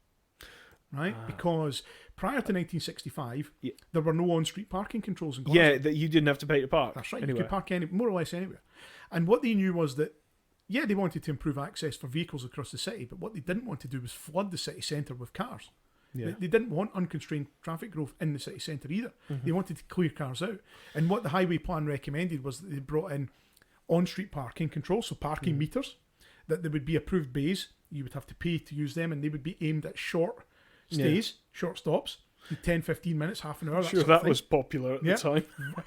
Right, because prior to 1965, there were no on-street parking controls in Glasgow. Yeah, that you didn't have to pay to park. That's right. Anywhere. You could park more or less anywhere. And what they knew was that, they wanted to improve access for vehicles across the city, but what they didn't want to do was flood the city centre with cars. Yeah. They didn't want unconstrained traffic growth in the city centre either. They wanted to clear cars out. And what the highway plan recommended was that they brought in on-street parking controls, so parking meters, that there would be approved bays. You would have to pay to use them, and they would be aimed at short stays, short stops, 10, 15 minutes, half an hour. Sure, that was popular at the time.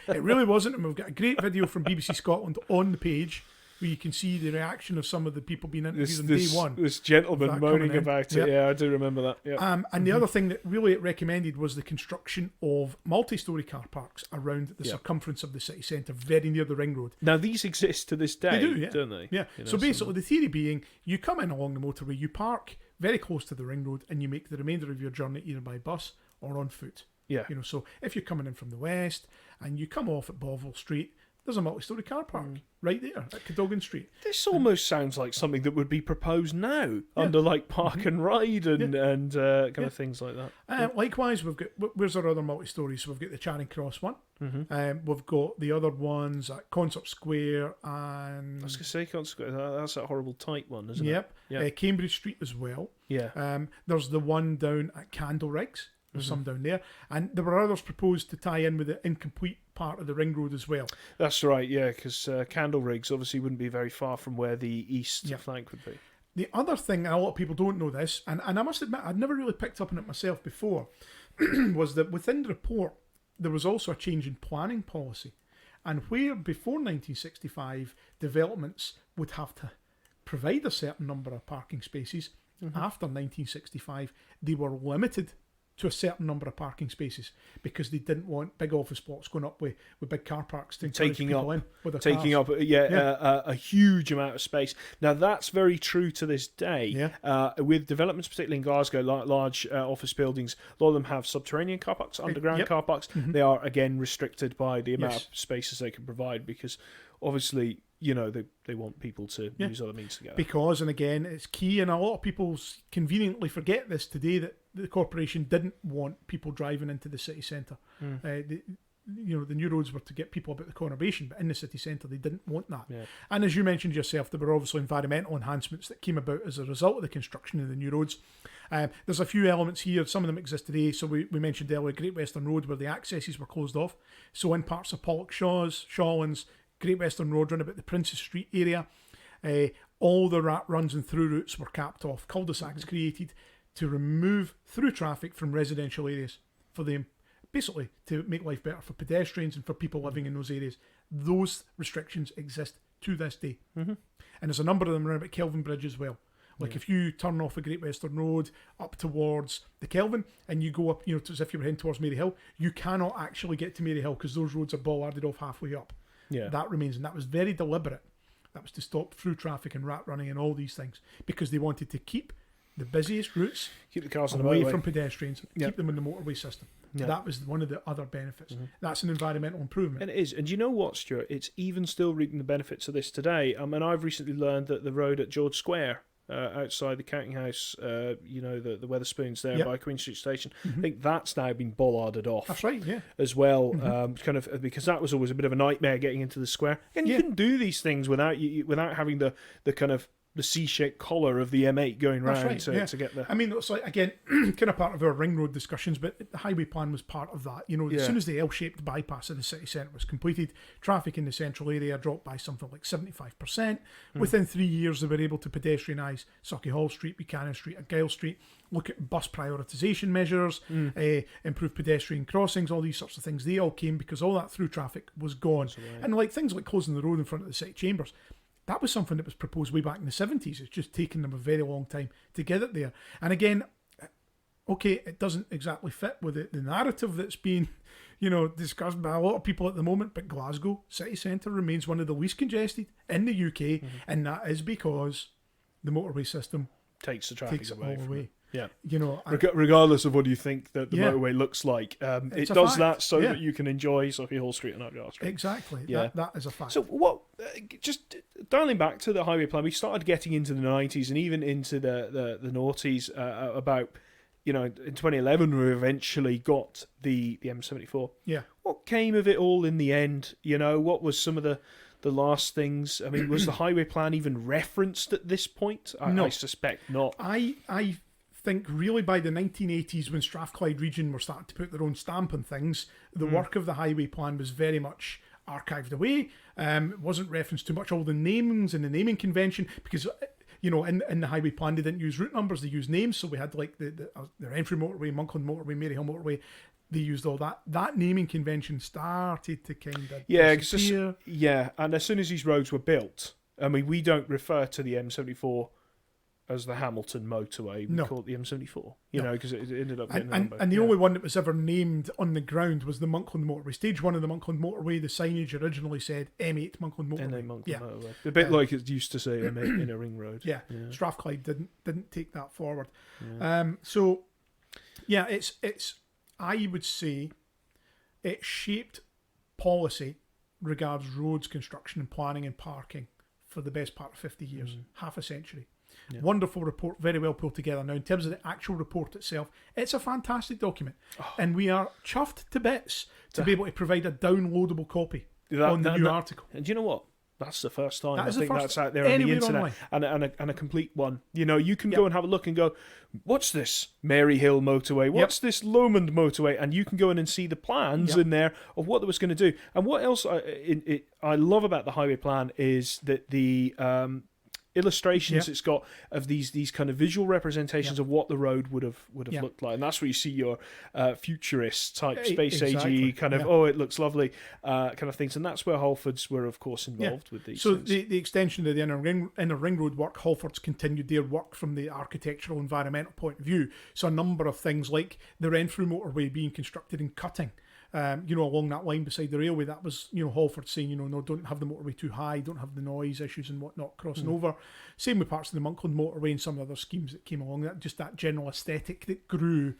It really wasn't, and we've got a great video from BBC Scotland on the page where you can see the reaction of some of the people being interviewed on day one. This gentleman moaning about it. Yeah, I do remember that. Yeah. And the other thing that really it recommended was the construction of multi-storey car parks around the circumference of the city centre, very near the ring road. Now, these exist to this day, don't they? Yeah. So basically, the theory being, you come in along the motorway, you park very close to the ring road, and you make the remainder of your journey either by bus or on foot. Yeah. So if you're coming in from the west and you come off at Bovill Street, there's a multi-storey car park right there at Cadogan Street. This almost sounds like something that would be proposed now under like park and ride and kind of things like that. Likewise, we've got, where's our other multi-stories? So we've got the Charing Cross one. We've got the other ones at Concert Square and... I was going to say Concert Square, that's that horrible tight one, isn't it? Yep. Cambridge Street as well. Yeah. There's the one down at Candle Rigs. There's some down there. And there were others proposed to tie in with the incomplete part of the ring road as well. That's right, because Candle Rigs obviously wouldn't be very far from where the east flank would be. The other thing, and a lot of people don't know this, and I must admit I'd never really picked up on it myself before, was that within the report there was also a change in planning policy. And where before 1965 developments would have to provide a certain number of parking spaces. After 1965, they were limited to a certain number of parking spaces because they didn't want big office blocks going up with big car parks to encourage people in with their cars. A huge amount of space. Now that's very true to this day. With developments, particularly in Glasgow, large office buildings, a lot of them have subterranean car parks, underground car parks. They are again restricted by the amount of spaces they can provide because obviously, they want people to use other means to get there. Because, and again, it's key, and a lot of people conveniently forget this today, that the corporation didn't want people driving into the city centre. The new roads were to get people about the conurbation, but in the city centre they didn't want that. And as you mentioned yourself, there were obviously environmental enhancements that came about as a result of the construction of the new roads. There's a few elements here, some of them exist today. So we mentioned earlier Great Western Road, where the accesses were closed off. So in parts of Pollokshaws, Shawlands, Great Western Road round about the Princes Street area, all the runs and through routes were capped off. Cul-de-sacs created to remove through traffic from residential areas for them, basically to make life better for pedestrians and for people living in those areas. Those restrictions exist to this day. And there's a number of them around about Kelvin Bridge as well. Like if you turn off a Great Western Road up towards the Kelvin and you go up, as if you were heading towards Mary Hill, you cannot actually get to Mary Hill because those roads are bollarded off halfway up. That remains, and that was very deliberate. That was to stop through traffic and rat running and all these things because they wanted to keep the busiest routes, keep the cars away from pedestrians, keep them in the motorway system. That was one of the other benefits. That's an environmental improvement. And it is. And you know what, Stuart? It's even still reaping the benefits of this today. And I've recently learned that the road at George Square, outside the counting house, the Wetherspoons there by Queen Street Station, I think that's now been bollarded off. That's right, as well, kind of because that was always a bit of a nightmare getting into the square. And you can do these things without having the kind of the C-shaped collar of the M8 going round to get there. I mean, it's like, again, kind of part of our ring road discussions, but the highway plan was part of that. As soon as the L-shaped bypass of the city centre was completed, traffic in the central area dropped by something like 75%. Within 3 years, they were able to pedestrianise Sauchiehall Street, Buchanan Street, Argyle Street, look at bus prioritisation measures, improve pedestrian crossings, all these sorts of things. They all came because all that through traffic was gone. And like things like closing the road in front of the city chambers, that was something that was proposed way back in the 70s. It's just taken them a very long time to get it there. And again, okay, it doesn't exactly fit with the narrative that's being, discussed by a lot of people at the moment, but Glasgow city centre remains one of the least congested in the UK, and that is because the motorway system takes the traffic away. Yeah, regardless of what you think that the motorway looks like, it does that so that you can enjoy Sauchiehall Street and Argyle Street. Exactly. That is a fact. So what? Just dialing back to the highway plan, we started getting into the 90s and even into the noughties about, in 2011 we eventually got the M74. Yeah. What came of it all in the end? What was some of the last things? I mean, was the highway plan even referenced at this point? No. I suspect not. I think really by the 1980s, when Strathclyde region were starting to put their own stamp on things, the work of the highway plan was very much archived away. It wasn't referenced too much. All the namings and the naming convention, because in the highway plan they didn't use route numbers, they used names. So we had like the Renfrew motorway, Monkland motorway, Maryhill motorway. They used all that. That naming convention started to kind of disappear. And as soon as these roads were built, I mean, we don't refer to the M74 as the Hamilton motorway. We call it the M74, because it ended up getting a number. And the only one that was ever named on the ground was the Monkland motorway. Stage 1 of the Monkland motorway, the signage originally said M8 Monkland motorway. Motorway. A bit like it used to say M8 in a ring road. Strathclyde didn't take that forward. It's I would say it shaped policy regards roads construction and planning and parking for the best part of 50 years, half a century. Yeah. Wonderful report, very well pulled together. Now, in terms of the actual report itself, it's a fantastic document, and we are chuffed to bits to be able to provide a downloadable copy on the new article. And do you know what? That's the first time I think that's out there on the internet, and a complete one. You can go and have a look and go, what's this Maryhill motorway? What's this Lomond motorway? And you can go in and see the plans in there of what they was going to do. And what else I love about the highway plan is that illustrations it's got of these kind of visual representations of what the road would have looked like, and that's where you see your futurist type space age kind of it looks lovely kind of things, and that's where Halfords were of course involved with these. So things. the extension of the inner ring road work, Halfords continued their work from the architectural environmental point of view. So a number of things like the Renfrew motorway being constructed and cutting. Along that line beside the railway, that was, Halford saying, no, don't have the motorway too high, don't have the noise issues and whatnot crossing over. Same with parts of the Monkland motorway and some other schemes that came along. That general aesthetic that grew,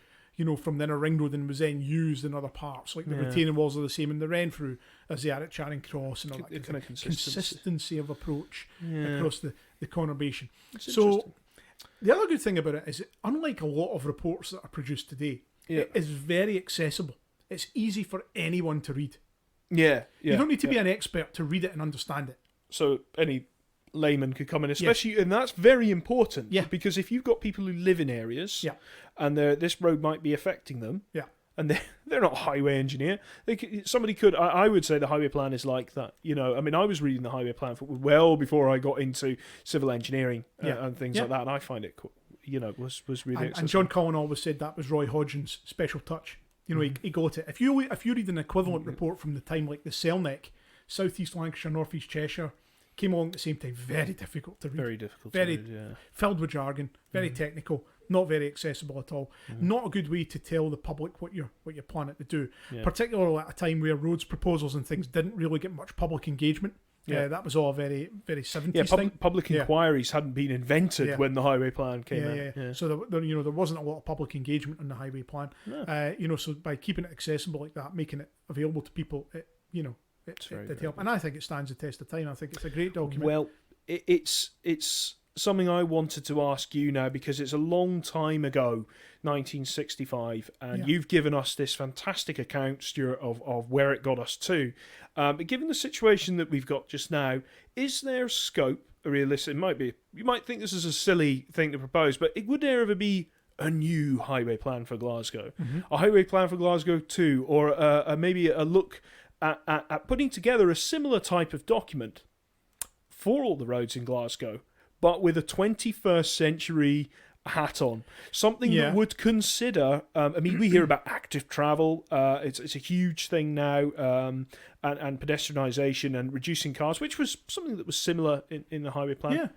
from the inner ring road and was then used in other parts. Like the retaining walls are the same in the Renfrew as they are at Charing Cross, and all that kind of consistency of approach across the conurbation. So the other good thing about it is that, unlike a lot of reports that are produced today, it is very accessible. It's easy for anyone to read. You don't need to be an expert to read it and understand it. So any layman could come in, especially, and that's very important. Because if you've got people who live in areas, and this road might be affecting them, and they're not a highway engineer. Somebody could. I would say the highway plan is like that. I was reading the highway plan well before I got into civil engineering and things like that, and I find it, was really accessible. And John Cullen always said that was Roy Hodgson's special touch. He got it. If you read an equivalent report from the time, like the Selneck, South East Lancashire, North East Cheshire, came along at the same time, very difficult to read. Very difficult to read, filled with jargon, very technical, not very accessible at all. Not a good way to tell the public what you're planning to do, particularly at a time where roads proposals and things didn't really get much public engagement. That was all very, very 70s thing. Public inquiries hadn't been invented when the highway plan came out. So there wasn't a lot of public engagement on the highway plan. So by keeping it accessible like that, making it available to people, it did help. And I think it stands the test of time. I think it's a great document. Well, it's something I wanted to ask you now, because it's a long time ago, 1965, and you've given us this fantastic account, Stuart, of where it got us to. But given the situation that we've got just now, is there scope, realistic? You might think this is a silly thing to propose, but would there ever be a new highway plan for Glasgow? A highway plan for Glasgow 2, or maybe a look at putting together a similar type of document for all the roads in Glasgow, but with a 21st century hat on, something that would consider. We hear about active travel. It's a huge thing now, and pedestrianisation and reducing cars, which was something that was similar in the highway plan.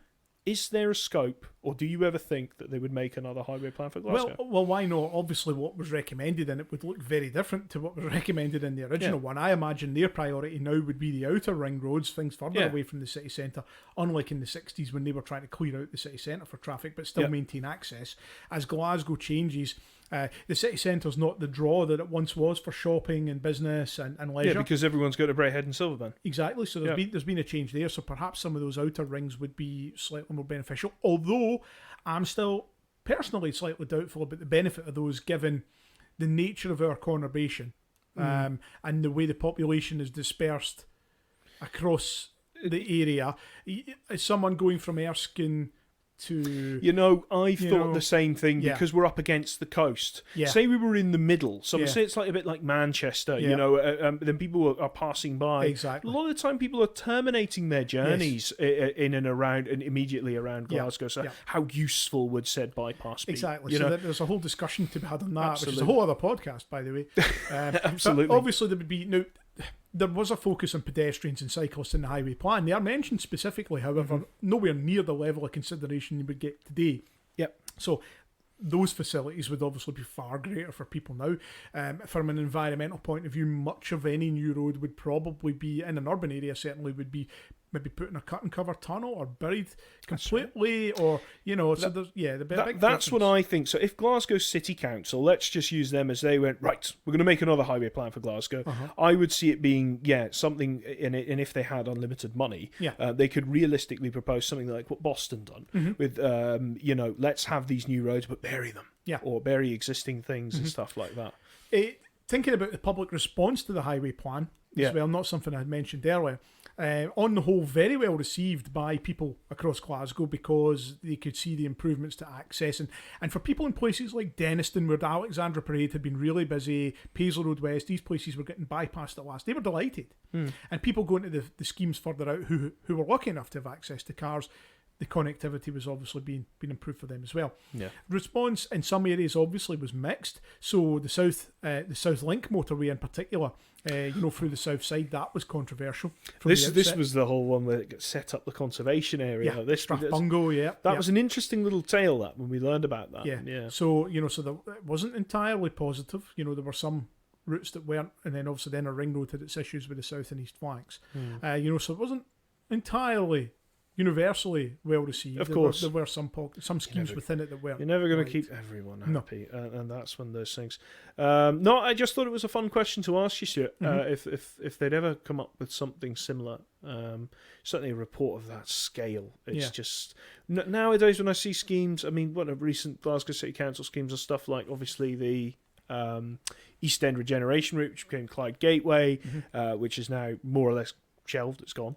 Is there a scope, or do you ever think that they would make another highway plan for Glasgow? Well, why not? Obviously, what was recommended in it would look very different to what was recommended in the original one. I imagine their priority now would be the outer ring roads, things further away from the city centre, unlike in the 60s when they were trying to clear out the city centre for traffic, but still maintain access. As Glasgow changes, the city centre's not the draw that it once was for shopping and business and leisure. Yeah, because everyone's got to Braehead and Silverburn. Exactly, so there's been a change there, so perhaps some of those outer rings would be slightly more beneficial, although I'm still personally slightly doubtful about the benefit of those given the nature of our conurbation and the way the population is dispersed across the area. As someone going from Erskine to... I thought the same thing, because we're up against the coast. Say we were in the middle, so say it's like a bit like Manchester, then people are passing by. Exactly. A lot of the time people are terminating their journeys in and around and immediately around Glasgow, so how useful would said bypass be? Exactly, so there's a whole discussion to be had on that, which is a whole other podcast, by the way. Absolutely. But obviously there would be... Now, there was a focus on pedestrians and cyclists in the highway plan. They are mentioned specifically, however, nowhere near the level of consideration you would get today. So those facilities would obviously be far greater for people now. From an environmental point of view, much of any new road would probably be, in an urban area certainly, would be maybe put in a cut and cover tunnel or buried completely, or so there's the big that's what I think. So if Glasgow City Council, let's just use them as they went, right, we're going to make another highway plan for Glasgow. I would see it being something in it, and if they had unlimited money, they could realistically propose something like what Boston done with let's have these new roads but bury them, or bury existing things and stuff like that. Thinking about the public response to the highway plan as well, not something I had mentioned earlier. On the whole, very well received by people across Glasgow, because they could see the improvements to access. And for people in places like Denniston, where the Alexandra Parade had been really busy, Paisley Road West, these places were getting bypassed at last. They were delighted. And people going to the schemes further out who were lucky enough to have access to cars, the connectivity was obviously being improved for them as well. Yeah. Response in some areas obviously was mixed. So the South Link motorway in particular, through the south side, that was controversial. This was the whole one where it set up the conservation area. Yeah, this Strathbungo, that was an interesting little tale that when we learned about that. Yeah. So it wasn't entirely positive. There were some routes that weren't, and then obviously then a ring road had its issues with the south and east flanks. So it wasn't entirely universally well received. Of course, there were some schemes within it that weren't. You're never going to keep everyone happy, and that's one of those things. No, I just thought it was a fun question to ask you, Stuart. If they'd ever come up with something similar, certainly a report of that scale. It's just nowadays when I see schemes. I mean, what a recent Glasgow City Council schemes are stuff like obviously the East End regeneration route, which became Clyde Gateway, which is now more or less shelved. It's gone.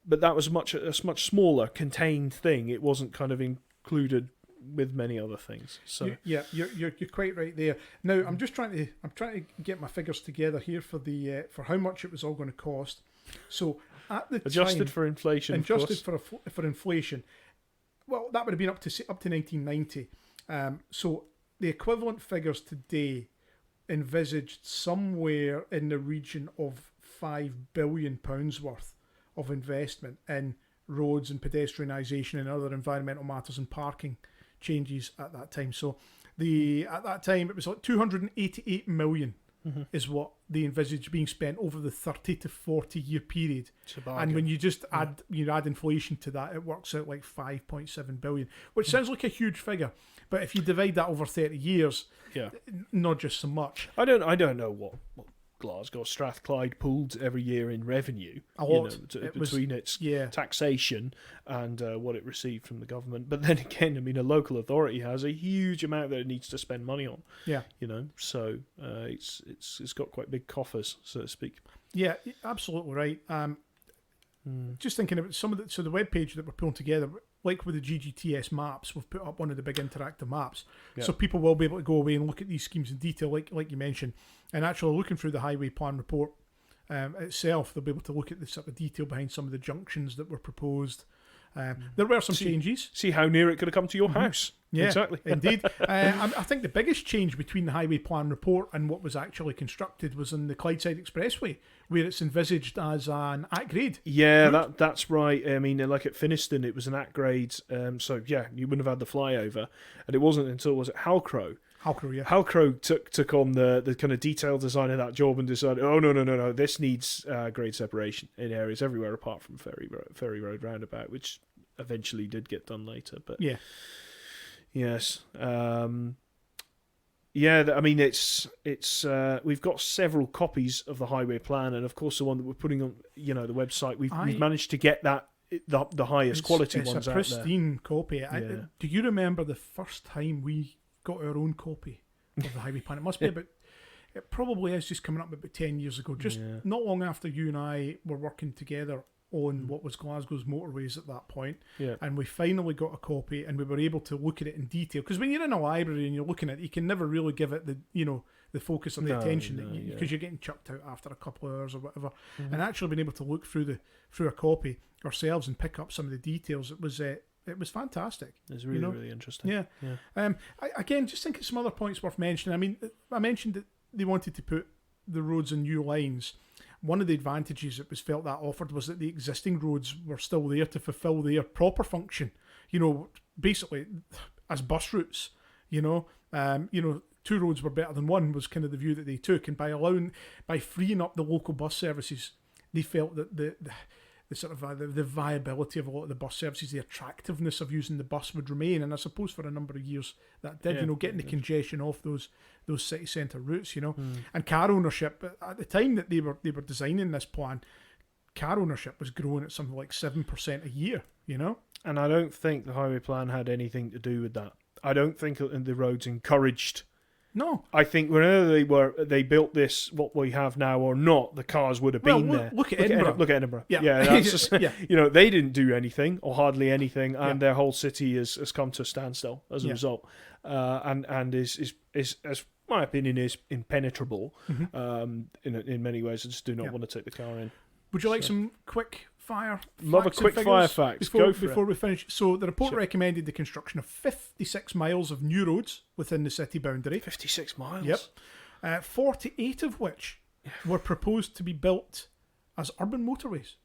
But that was a much smaller, contained thing. It wasn't kind of included with many other things. So you're quite right there. Now I'm trying to get my figures together here for the for how much it was all going to cost. So at the adjusted time, for inflation, for inflation. Well, that would have been up to 1990. So the equivalent figures today envisaged somewhere in the region of £5 billion worth of investment in roads and pedestrianisation and other environmental matters and parking changes at that time. So at that time it was like 288 million is what they envisaged being spent over the 30 to 40 year period. And when you just add inflation to that, it works out like 5.7 billion, which sounds like a huge figure, but if you divide that over 30 years, not just so much. I don't know what Glasgow Strathclyde pooled every year in revenue, a lot between its taxation and what it received from the government. But then again, I mean, a local authority has a huge amount that it needs to spend money on. So it's got quite big coffers, so to speak. Yeah, absolutely right. Just thinking about some of the web page that we're pulling together, like with the GGTS maps, we've put up one of the big interactive maps, so people will be able to go away and look at these schemes in detail, like you mentioned, and actually looking through the highway plan report itself, they'll be able to look at the sort of detail behind some of the junctions that were proposed. There were some changes. See how near it could have come to your house. Yeah, exactly. Indeed. I think the biggest change between the highway plan report and what was actually constructed was in the Clydeside Expressway, where it's envisaged as an at-grade. Yeah, that's right. I mean, like at Finniston, it was an at-grade. So, yeah, you wouldn't have had the flyover. And it wasn't until, was it Halcrow? Halcrow took on the kind of detailed design of that job and decided, no, this needs grade separation in areas everywhere apart from Ferry Road roundabout, which eventually did get done later. But yes, I mean it's we've got several copies of the highway plan, and of course the one that we're putting on the website, we've managed to get that the highest quality ones out there. It's a pristine copy. Do you remember the first time we got our own copy of the highway plan? It must be it probably is just coming up about 10 years ago, just not long after you and I were working together on what was Glasgow's motorways at that point. And we finally got a copy and we were able to look at it in detail, because when you're in a library and you're looking at it, you can never really give it the focus or the attention because you're getting chucked out after a couple of hours or whatever. And actually being able to look through a copy ourselves and pick up some of the details, it was fantastic. It's really, really interesting. I again, just think of some other points worth mentioning. I mean, I mentioned that they wanted to put the roads on new lines. One of the advantages it was felt that offered was that the existing roads were still there to fulfil their proper function. Basically as bus routes. Two roads were better than one was kind of the view that they took, and by freeing up the local bus services, they felt that the sort of the viability of a lot of the bus services, the attractiveness of using the bus would remain, and I suppose for a number of years that did. Getting the congestion off those city centre routes, and car ownership at the time that they were designing this plan, car ownership was growing at something like 7% a year. And I don't think the highway plan had anything to do with that. I don't think the roads encouraged. No, I think whenever they built this, what we have now or not, the cars would have been there. Look at Edinburgh. Look at Edinburgh. Yeah, that's just, they didn't do anything or hardly anything, and their whole city has come to a standstill as a result, and is as my opinion is impenetrable in many ways. I just do not want to take the car in. Would you like some quick fire facts? Love a quick fire facts. Before we finish. So the report Sure. recommended the construction of 56 miles of new roads within the city boundary. 56 miles? Yep. 48 of which were proposed to be built as urban motorways.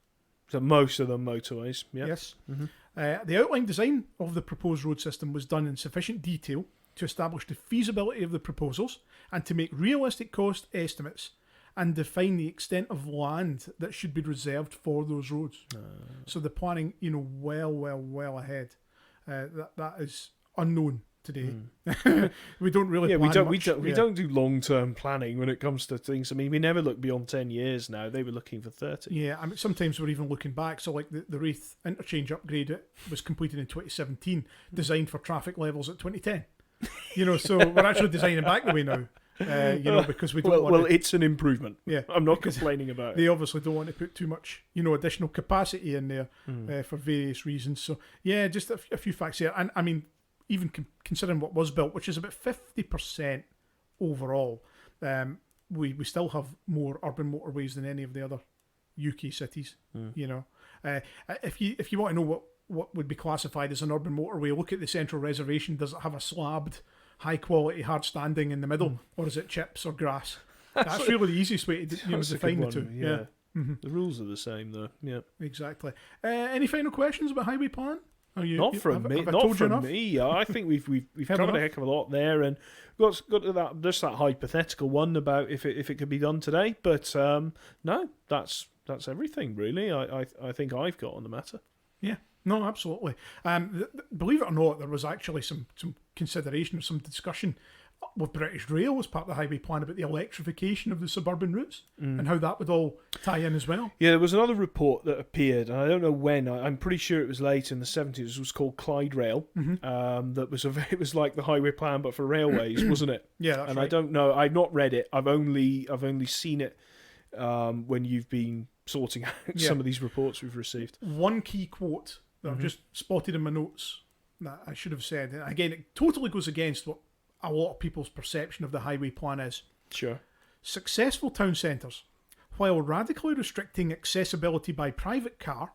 So most of them motorways, yeah. Yes. Mm-hmm. The outline design of the proposed road system was done in sufficient detail to establish the feasibility of the proposals and to make realistic cost estimates and define the extent of land that should be reserved for those roads. So the planning, well ahead. That is unknown today. We don't really. Yeah, plan we don't do long-term planning when it comes to things. I mean, we never look beyond 10 years now. They were looking for 30. Yeah, I mean, sometimes we're even looking back. So, like the Wraith interchange upgrade, it was completed in 2017, designed for traffic levels at 2010. So we're actually designing back the way now. Because we don't want. Well, it's an improvement. Yeah, I'm not complaining about it. They obviously don't want to put too much, additional capacity in there for various reasons. So yeah, just a few facts here, and I mean, even considering what was built, which is about 50% overall, we still have more urban motorways than any of the other UK cities. If you want to know what would be classified as an urban motorway, look at the Central Reservation. Does it have a slabbed, high quality, hard standing in the middle, or is it chips or grass? That's really the easiest way to define the two. Yeah. The rules are the same though. Yeah, exactly. Any final questions about highway plan? Not from me. I think we've covered a heck of a lot there, and got to that hypothetical one about if it could be done today. But no, that's everything really. I think I've got on the matter. Yeah. No, absolutely. Believe it or not, there was actually some consideration or some discussion with British Rail as part of the highway plan about the electrification of the suburban routes and how that would all tie in as well. Yeah, there was another report that appeared, and I don't know when. I'm pretty sure it was late in the 70s. It was called Clyde Rail. That was it was like the highway plan, but for railways, wasn't it? Yeah, that's and right. I don't know. I've not read it. I've only seen it when you've been sorting out some of these reports we've received. One key quote that I've just spotted in my notes that I should have said. And again, it totally goes against what a lot of people's perception of the highway plan is. Sure. Successful town centres, while radically restricting accessibility by private car,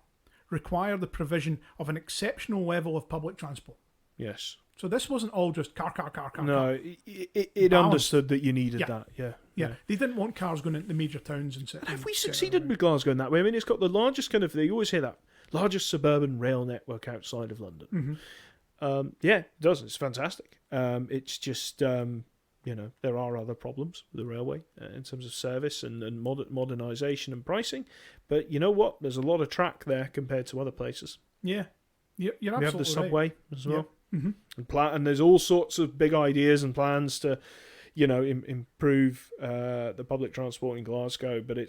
require the provision of an exceptional level of public transport. Yes. So this wasn't all just car. No, it understood that you needed that. Yeah. They didn't want cars going into the major towns and cities. Have we succeeded with Glasgow in that way? I mean, it's got the largest they always hear that, largest suburban rail network outside of London. Yeah, it does. It's fantastic. It's just, there are other problems with the railway in terms of service and modernisation and pricing. But you know what? There's a lot of track there compared to other places. Yeah. You're absolutely right. We have the subway as well. Yeah. And there's all sorts of big ideas and plans to, improve the public transport in Glasgow. But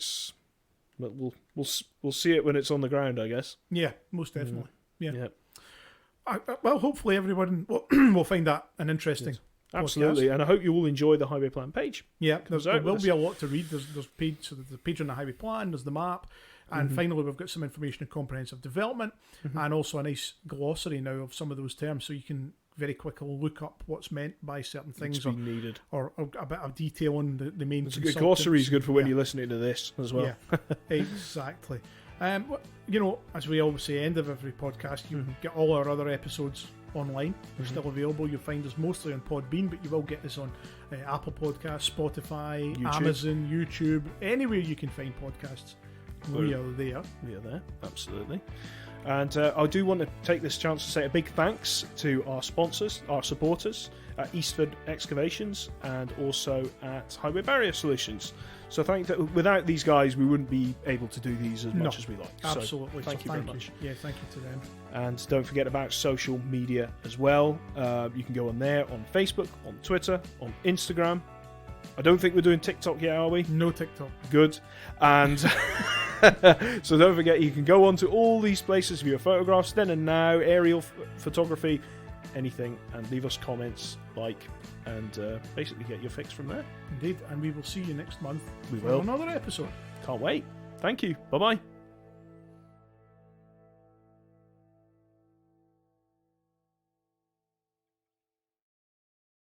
we'll see it when it's on the ground, I guess. Yeah, most definitely. Yeah. Well, hopefully everyone will find that an interesting podcast. Absolutely, and I hope you all enjoy the highway plan page. Yeah, there will be a lot to read. There's the page on the highway plan, there's the map, and finally we've got some information on comprehensive development, and also a nice glossary now of some of those terms, so you can very quickly look up what's meant by certain things needed, or a bit of detail on the main. It's a good glossary is good for when you're listening to this as well. Yeah, exactly. As we always say, end of every podcast, you get all our other episodes online. They're still available. You'll find us mostly on Podbean, but you will get us on Apple Podcasts, Spotify, YouTube. Amazon, YouTube, anywhere you can find podcasts. We are there. We are there, absolutely. And I do want to take this chance to say a big thanks to our sponsors, our supporters at Eastford Excavations and also at Highway Barrier Solutions. So without these guys, we wouldn't be able to do these as much as we like. Absolutely. So thank you very much. Yeah, thank you to them. And don't forget about social media as well. You can go on there on Facebook, on Twitter, on Instagram. I don't think we're doing TikTok yet, are we? No TikTok. Good. And so don't forget, you can go on to all these places, view photographs, then and now, aerial photography, anything, and leave us comments, and basically get your fix from there. Indeed, and we will see you next month for another episode. Can't wait. Thank you. Bye-bye.